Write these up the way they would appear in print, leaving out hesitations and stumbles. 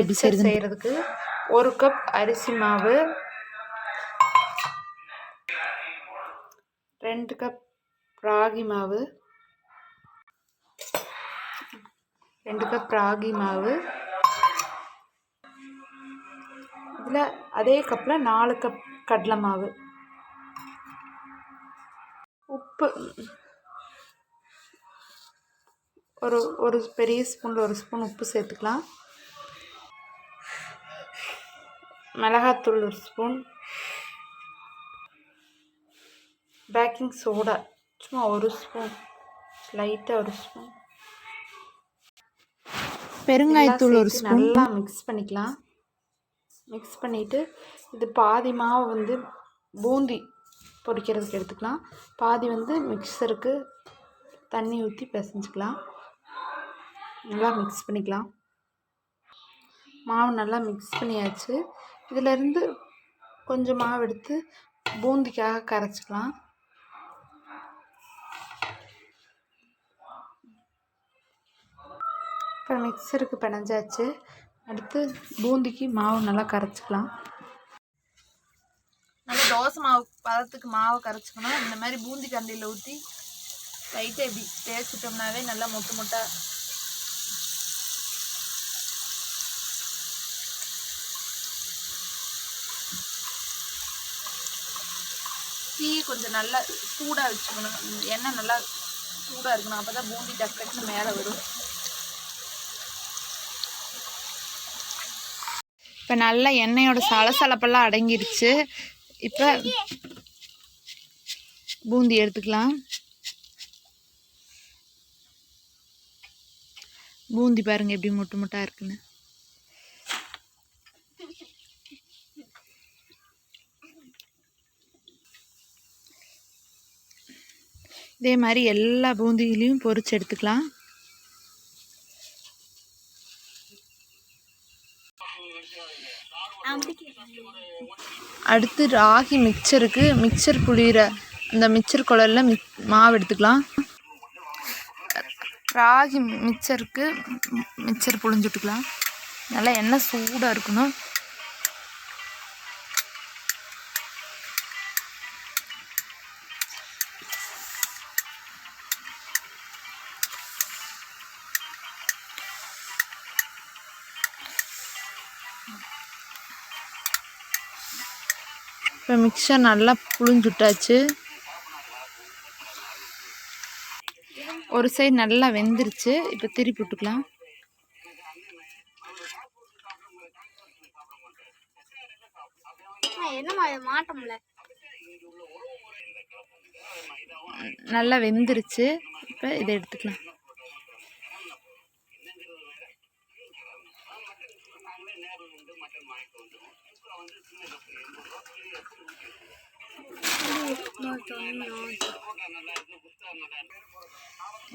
எப்படி செய்கிறதுக்கு 1 கப் அரிசி மாவு, 2 கப் ராகி மாவு, 2 கப் ராகி மாவு, இதில் அதே கப்பில் 4 கப் கடலை மாவு, உப்பு ஒரு பெரிய ஸ்பூனில் 1 ஸ்பூன் உப்பு சேர்த்துக்கலாம், மிளகாத்தூள் 1 ஸ்பூன், பேக்கிங் சோடா சும்மா 1 ஸ்பூன், லைட்டாக 1 ஸ்பூன், பெருங்காயத்தூள் 1 ஸ்பூன். நல்லா மிக்ஸ் பண்ணிக்கலாம். மிக்ஸ் பண்ணிவிட்டு இது பாதி மாவு வந்து பூந்தி பொரிக்கிறதுக்கு எடுத்துக்கலாம், பாதி வந்து மிக்சருக்கு தண்ணி ஊற்றி பிசைஞ்சிக்கலாம். நல்லா மிக்ஸ் பண்ணிக்கலாம். மாவு நல்லா மிக்ஸ் பண்ணியாச்சு. இதிலேருந்து கொஞ்சம் மாவு எடுத்து பூந்திக்காக கரைச்சிக்கலாம். இப்போ மிக்சருக்கு பிணைஞ்சாச்சு. அடுத்து பூந்திக்கு மாவு நல்லா கரைச்சிக்கலாம். நல்லா தோசை மாவு பதத்துக்கு மாவு கரைச்சிக்கணும். இந்த மாதிரி பூந்தி கரண்டியில் ஊற்றி லைட்டாக இப்படி தேய்ச்சிட்டோம்னாவே நல்லா மொட்டு மொட்டாக தீ கொஞ்சம் நல்லா சூடாக வச்சுக்கணும். எண்ணெய் நல்லா சூடாக இருக்கணும். அப்போ தான் பூந்தி டக்கு டக்குன்னு மேலே வரும். இப்போ நல்லா எண்ணெயோட சலசலப்பெல்லாம் அடங்கிருச்சு. இப்போ பூந்தி எடுத்துக்கலாம். பூந்தி பாருங்கள் எப்படி மொட்டு மொட்டாக இருக்குன்னு. இதே மாதிரி எல்லா பூந்திகளையும் பொரிச்சு எடுத்துக்கலாம். அடுத்து ராகி மிக்சருக்கு மிக்சர் புளிகிற அந்த மிக்சர் குழலில் மாவு எடுத்துக்கலாம். ராகி மிக்சருக்கு மிக்சர் புழிஞ்சுட்டுக்கலாம். நல்லா எண்ணெய் சூடாக இருக்கணும். இப்போ மிக்சர் நல்லா புழிஞ்சுட்டாச்சு. ஒரு சைடு நல்லா வெந்துருச்சு. இப்போ திருப்பி விட்டுக்கலாம். நல்லா வெந்துருச்சு. இப்போ இதை எடுத்துக்கலாம்.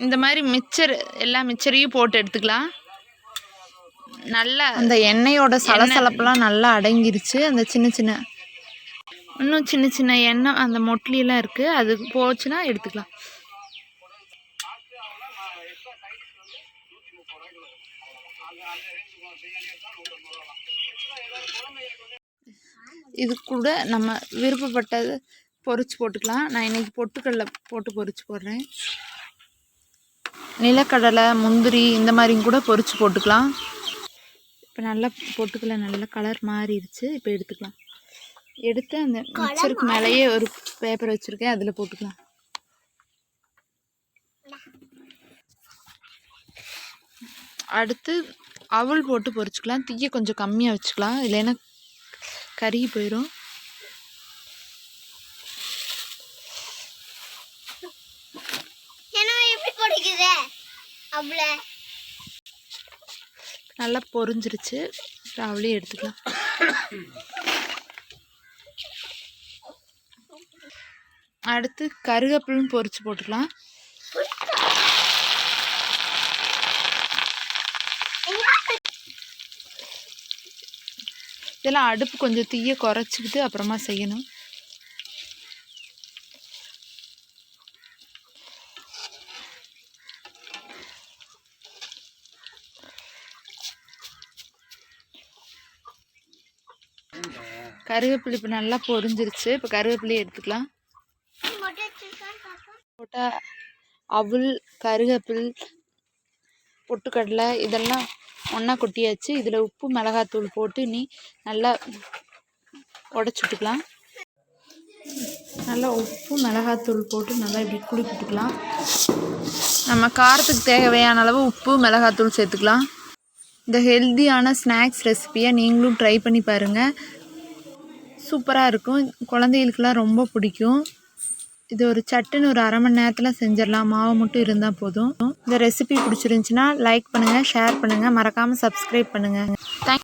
இந்த மாதிரி மிக்சர் எல்லா மிக்சரையும் போட்டு எடுத்துக்கலாம். நல்லா அந்த எண்ணெயோட சலசலப்பெல்லாம் நல்லா அடங்கிருச்சு. அந்த இன்னும் சின்ன சின்ன எண்ணெய் அந்த மொட்லியெல்லாம் இருக்குது, அது போச்சுன்னா எடுத்துக்கலாம். இது கூட நம்ம விருப்பப்பட்டது பொரிச்சு போட்டுக்கலாம். நான் இன்றைக்கி பொட்டுக்கடலை போட்டு பொரிச்சு போடுறேன். நிலக்கடலை, முந்திரி இந்த மாதிரியும் கூட பொரிச்சு போட்டுக்கலாம். இப்போ நல்லா பொட்டுக்கடலை நல்லா கலர் மாறிடுச்சு. இப்போ எடுத்துக்கலாம். எடுத்து அந்த மிக்சருக்கு மேலேயே ஒரு பேப்பர் வச்சுருக்கேன், அதில் போட்டுக்கலாம். அடுத்து அவல் போட்டு பொரிச்சுக்கலாம். தீயை கொஞ்சம் கம்மியாக வச்சுக்கலாம், இல்லைன்னா கருகி போயிடும். நல்லா பொரிஞ்சிருச்சு. அவளையும் எடுத்துக்கலாம். அடுத்து கருவேப்பிலும் பொரிச்சு போட்டுக்கலாம். இதெல்லாம் அடுப்பு கொஞ்சம் தீயை குறைச்சிக்கிட்டு அப்புறமா செய்யணும். கருவேப்பிலை இப்போ நல்லா பொரிஞ்சிருச்சு. இப்போ கருவேப்பிலையை எடுத்துக்கலாம். போட்டால் அவுள், கருவேப்பில், பொட்டுக்கடலை இதெல்லாம் ஒன்றா கொட்டியாச்சு. இதில் உப்பு மிளகாத்தூள் போட்டு நல்லா உடச்சி விட்டுக்கலாம். நல்லா உப்பு மிளகாத்தூள் போட்டு நல்லா இப்படி குளிக்கிட்டுக்கலாம். நம்ம காரத்துக்கு தேவையான அளவு உப்பு மிளகாத்தூள் சேர்த்துக்கலாம். இந்த ஹெல்த்தியான ஸ்நாக்ஸ் ரெசிபியை நீங்களும் ட்ரை பண்ணி பாருங்கள். சூப்பராக இருக்கும். குழந்தைகளுக்கெல்லாம் ரொம்ப பிடிக்கும். இது ஒரு சட்டுன்னு ஒரு அரை மணி நேரத்தில் செஞ்சிடலாம். மாவு மட்டும் இருந்தால் போதும். இந்த ரெசிபி பிடிச்சிருந்துச்சின்னா லைக் பண்ணுங்கள், ஷேர் பண்ணுங்கள், மறக்காமல் சப்ஸ்கிரைப் பண்ணுங்கள்.